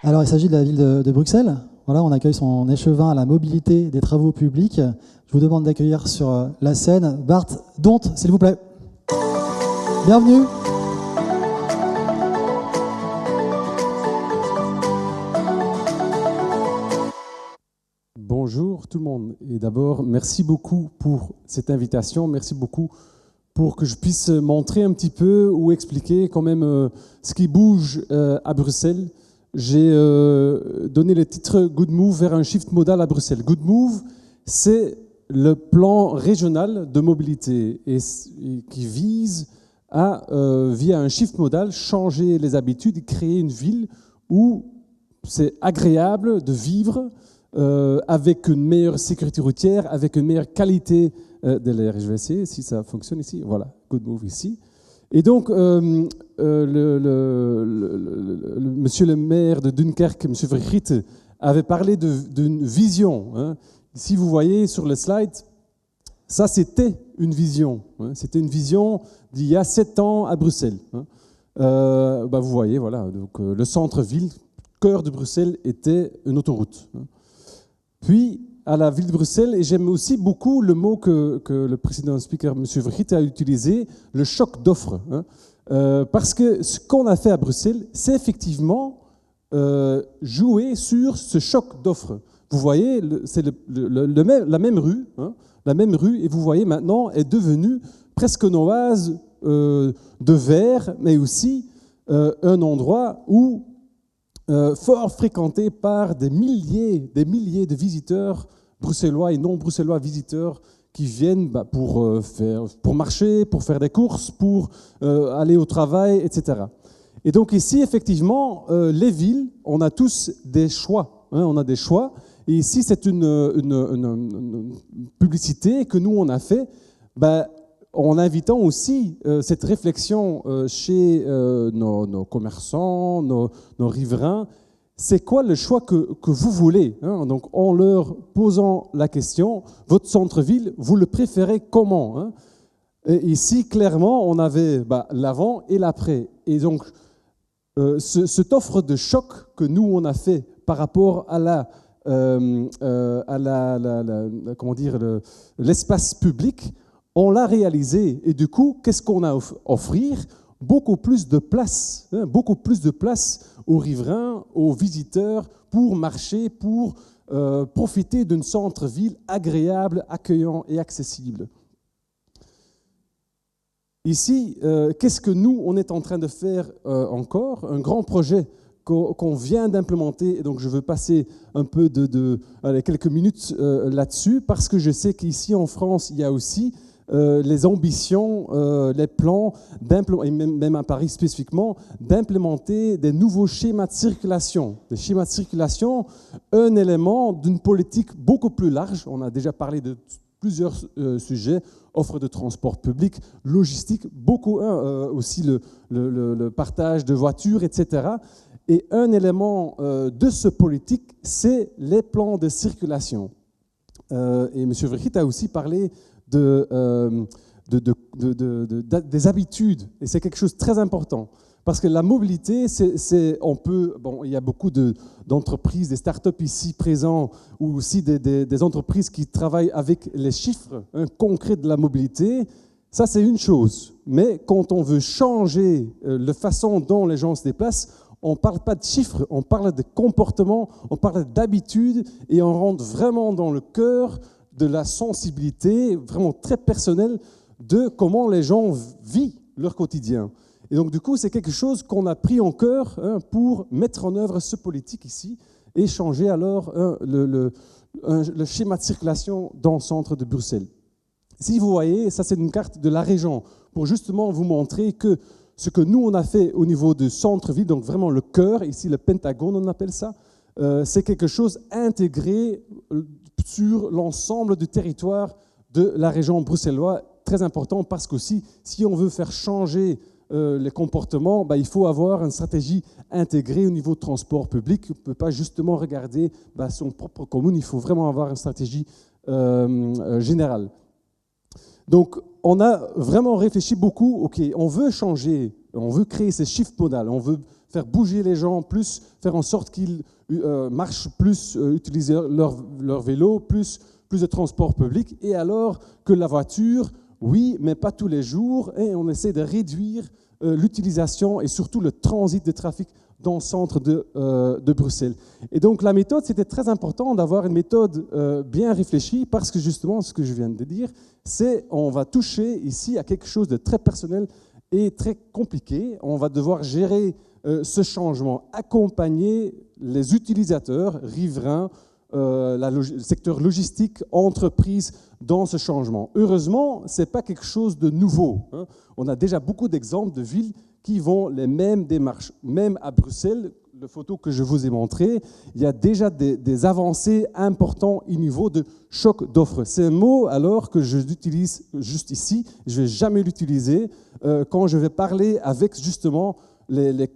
Alors, il s'agit de la ville de Bruxelles. Voilà, on accueille son échevin à la mobilité des travaux publics. Je vous demande d'accueillir sur la scène Bart Dont, s'il vous plaît. Bienvenue. Bonjour tout le monde. Et d'abord, merci beaucoup pour cette invitation. Merci beaucoup pour que je puisse montrer un petit peu ou expliquer quand même ce qui bouge à Bruxelles. J'ai donné le titre Good Move vers un shift modal à Bruxelles. Good Move, c'est le plan régional de mobilité et qui vise à, via un shift modal, changer les habitudes et créer une ville où c'est agréable de vivre avec une meilleure sécurité routière, avec une meilleure qualité de l'air. Et je vais essayer si ça fonctionne ici. Voilà, Good Move ici. Et donc, monsieur le maire de Dunkerque, M. Vergriete, avait parlé d'une vision. Hein. Si vous voyez sur le slide, ça c'était une vision. Hein. C'était une vision d'il y a 7 ans à Bruxelles. Hein. Vous voyez, voilà, donc, le centre-ville, cœur de Bruxelles, était une autoroute. Hein. Puis, à la ville de Bruxelles, et j'aime aussi beaucoup le mot que le précédent speaker, M. Vergriete, a utilisé, le choc d'offres. Hein. Parce que ce qu'on a fait à Bruxelles, c'est effectivement jouer sur ce choc d'offres. Vous voyez, c'est la même rue, hein, la même rue, et vous voyez maintenant, est devenue presque une oase de verre, mais aussi un endroit où fort fréquenté par des milliers de visiteurs bruxellois et non bruxellois visiteurs qui viennent pour marcher, pour faire des courses, pour aller au travail, etc. Et donc ici, effectivement, les villes, on a tous des choix. Hein, on a des choix. Et ici, c'est une publicité que nous, on a fait en invitant aussi cette réflexion chez nos commerçants, nos riverains. C'est quoi le choix que vous voulez, hein? Donc, en leur posant la question, votre centre-ville, vous le préférez comment, hein? Et ici, clairement, on avait l'avant et l'après. Et donc, cette offre de choc que nous, on a fait par rapport à l'espace public, on l'a réalisé. Et du coup, qu'est-ce qu'on a à offrir ? Beaucoup plus de place, hein, beaucoup plus de place aux riverains, aux visiteurs, pour marcher, pour profiter d'un centre-ville agréable, accueillant et accessible. Ici, qu'est-ce que nous, on est en train de faire encore ? Un grand projet qu'on vient d'implémenter, et donc je veux passer un peu quelques minutes là-dessus, parce que je sais qu'ici en France, il y a aussi les ambitions, les plans, et même à Paris spécifiquement, d'implémenter des nouveaux schémas de circulation. Des schémas de circulation, un élément d'une politique beaucoup plus large. On a déjà parlé de plusieurs sujets, offre de transport public, logistique, beaucoup aussi le partage de voitures, etc. Et un élément de ce politique, c'est les plans de circulation. Et M. Vergriete a aussi parlé des habitudes, et c'est quelque chose de très important. Parce que la mobilité, il y a beaucoup d'entreprises, des startups ici présents, ou aussi des entreprises qui travaillent avec les chiffres concrets de la mobilité. Ça, c'est une chose. Mais quand on veut changer la façon dont les gens se déplacent, on ne parle pas de chiffres, on parle de comportement, on parle d'habitudes, et on rentre vraiment dans le cœur de la sensibilité vraiment très personnelle de comment les gens vivent leur quotidien. Et donc, du coup, c'est quelque chose qu'on a pris en cœur pour mettre en œuvre ce politique ici et changer alors le schéma de circulation dans le centre de Bruxelles. Si vous voyez, ça c'est une carte de la région pour justement vous montrer que ce que nous on a fait au niveau du centre-ville, donc vraiment le cœur, ici le Pentagone on appelle ça, c'est quelque chose intégré sur l'ensemble du territoire de la région bruxelloise, très important parce qu'aussi, si on veut faire changer les comportements, il faut avoir une stratégie intégrée au niveau de transport public. On ne peut pas justement regarder son propre commune, il faut vraiment avoir une stratégie générale. Donc, on a vraiment réfléchi beaucoup, ok, on veut changer, on veut créer ces shift modal, on veut faire bouger les gens plus, faire en sorte qu'ils marchent plus, utilisent leur vélo, plus de transport public, et alors que la voiture, oui, mais pas tous les jours, et on essaie de réduire l'utilisation et surtout le transit de trafic dans le centre de Bruxelles. Et donc la méthode, c'était très important d'avoir une méthode bien réfléchie parce que justement, ce que je viens de dire, c'est on va toucher ici à quelque chose de très personnel et très compliqué. On va devoir gérer ce changement, accompagner les utilisateurs, riverains, le secteur logistique, entreprise dans ce changement. Heureusement, ce n'est pas quelque chose de nouveau. On a déjà beaucoup d'exemples de villes qui vont les mêmes démarches. Même à Bruxelles, la photo que je vous ai montrée, il y a déjà des avancées importantes au niveau de choc d'offres. C'est un mot alors que je l'utilise juste ici, je ne vais jamais l'utiliser quand je vais parler avec justement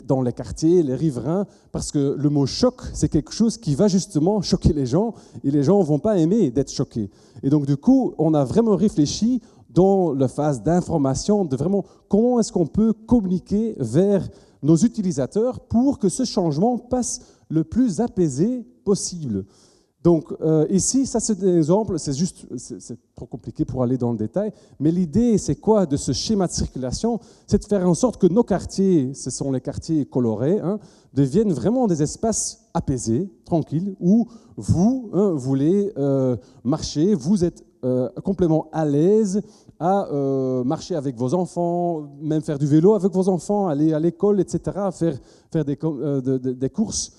dans les quartiers, les riverains, parce que le mot choc, c'est quelque chose qui va justement choquer les gens et les gens ne vont pas aimer d'être choqués. Et donc du coup, on a vraiment réfléchi dans la phase d'information, de vraiment comment est-ce qu'on peut communiquer vers nos utilisateurs pour que ce changement passe le plus apaisé possible. Donc ici, ça c'est un exemple, c'est trop compliqué pour aller dans le détail, mais l'idée c'est quoi de ce schéma de circulation? C'est de faire en sorte que nos quartiers, ce sont les quartiers colorés, deviennent vraiment des espaces apaisés, tranquilles, où vous voulez marcher, vous êtes complètement à l'aise à marcher avec vos enfants, même faire du vélo avec vos enfants, aller à l'école, etc., faire des courses,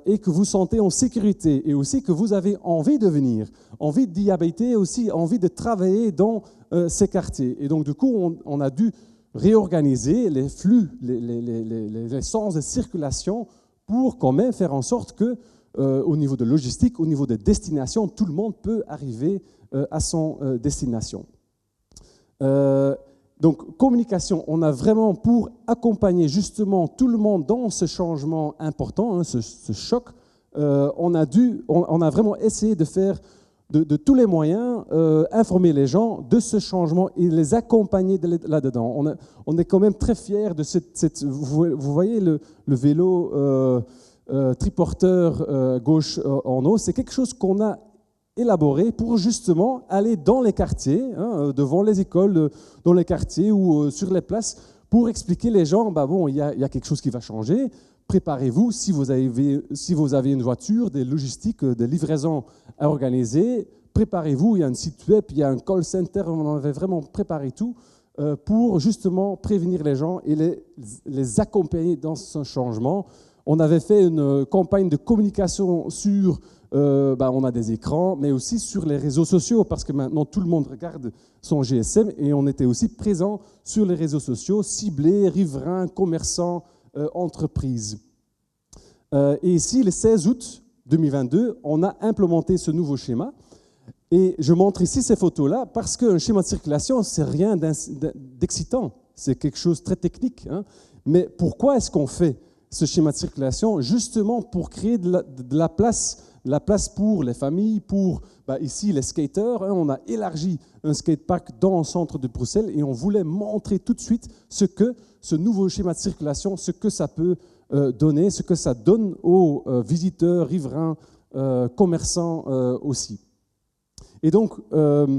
et que vous sentez en sécurité, et aussi que vous avez envie de venir, envie d'y habiter, aussi envie de travailler dans ces quartiers. Et donc, du coup, on a dû réorganiser les flux, les sens de circulation pour quand même faire en sorte que, au niveau de logistique, au niveau de destination, tout le monde peut arriver à son destination. Donc, communication, on a vraiment pour accompagner justement tout le monde dans ce changement important, ce choc, on a vraiment essayé de faire de tous les moyens, informer les gens de ce changement et les accompagner là-dedans. On est quand même très fiers de vous voyez le vélo triporteur gauche en haut, c'est quelque chose qu'on a élaboré pour justement aller dans les quartiers, devant les écoles, dans les quartiers ou sur les places, pour expliquer les gens, il y a quelque chose qui va changer, préparez-vous, si vous avez une voiture, des logistiques, des livraisons à organiser, préparez-vous, il y a un site web, il y a un call center, on avait vraiment préparé tout pour justement prévenir les gens et les accompagner dans ce changement. On avait fait une campagne de communication sur on a des écrans, mais aussi sur les réseaux sociaux, parce que maintenant tout le monde regarde son GSM, et on était aussi présent sur les réseaux sociaux, ciblés, riverains, commerçants, entreprises. Et ici, le 16 août 2022, on a implémenté ce nouveau schéma, et je montre ici ces photos-là, parce qu'un schéma de circulation, c'est rien d'excitant, c'est quelque chose de très technique. Mais pourquoi est-ce qu'on fait ce schéma de circulation? Justement pour créer de la place pour les familles, pour ici les skaters. On a élargi un skatepark dans le centre de Bruxelles et on voulait montrer tout de suite ce que ce nouveau schéma de circulation, ce que ça peut donner, ce que ça donne aux visiteurs, riverains, commerçants aussi. Et donc, on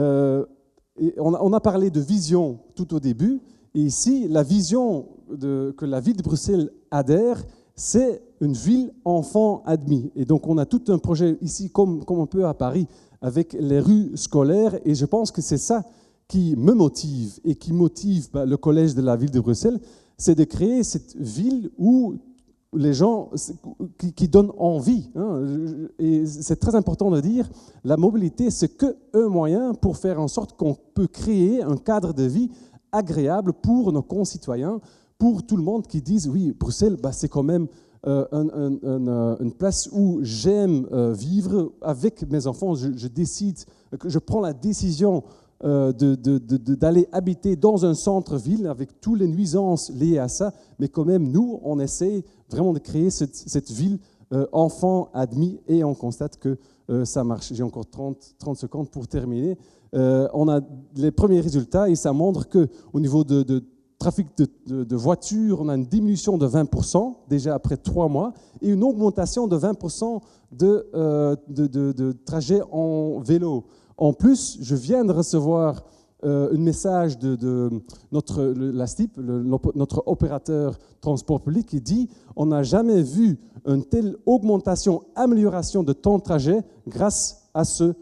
a parlé de vision tout au début, et ici, la vision que la ville de Bruxelles adhère, c'est une ville enfant admis. Et donc, on a tout un projet ici, comme un peu à Paris, avec les rues scolaires. Et je pense que c'est ça qui me motive et qui motive le collège de la ville de Bruxelles, c'est de créer cette ville où les gens, qui donnent envie. Et c'est très important de dire, la mobilité, c'est qu'un moyen pour faire en sorte qu'on peut créer un cadre de vie agréable pour nos concitoyens, pour tout le monde qui disent, oui, Bruxelles, c'est quand même une place où j'aime vivre avec mes enfants. Je prends la décision d'aller habiter dans un centre-ville avec toutes les nuisances liées à ça, mais quand même, nous, on essaie vraiment de créer cette ville enfant admis, et on constate que ça marche. J'ai encore 30 secondes pour terminer. On a les premiers résultats et ça montre qu'au niveau de trafic de voitures, on a une diminution de 20% déjà après 3 mois et une augmentation de 20% de trajets en vélo. En plus, je viens de recevoir un message de la STIP, notre opérateur transport public, qui dit « On n'a jamais vu une telle augmentation, amélioration de temps de trajet grâce à ce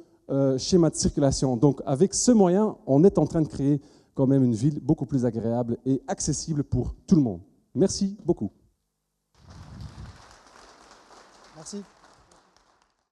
schéma de circulation. » Donc avec ce moyen, on est en train de créer quand même une ville beaucoup plus agréable et accessible pour tout le monde. Merci beaucoup. Merci.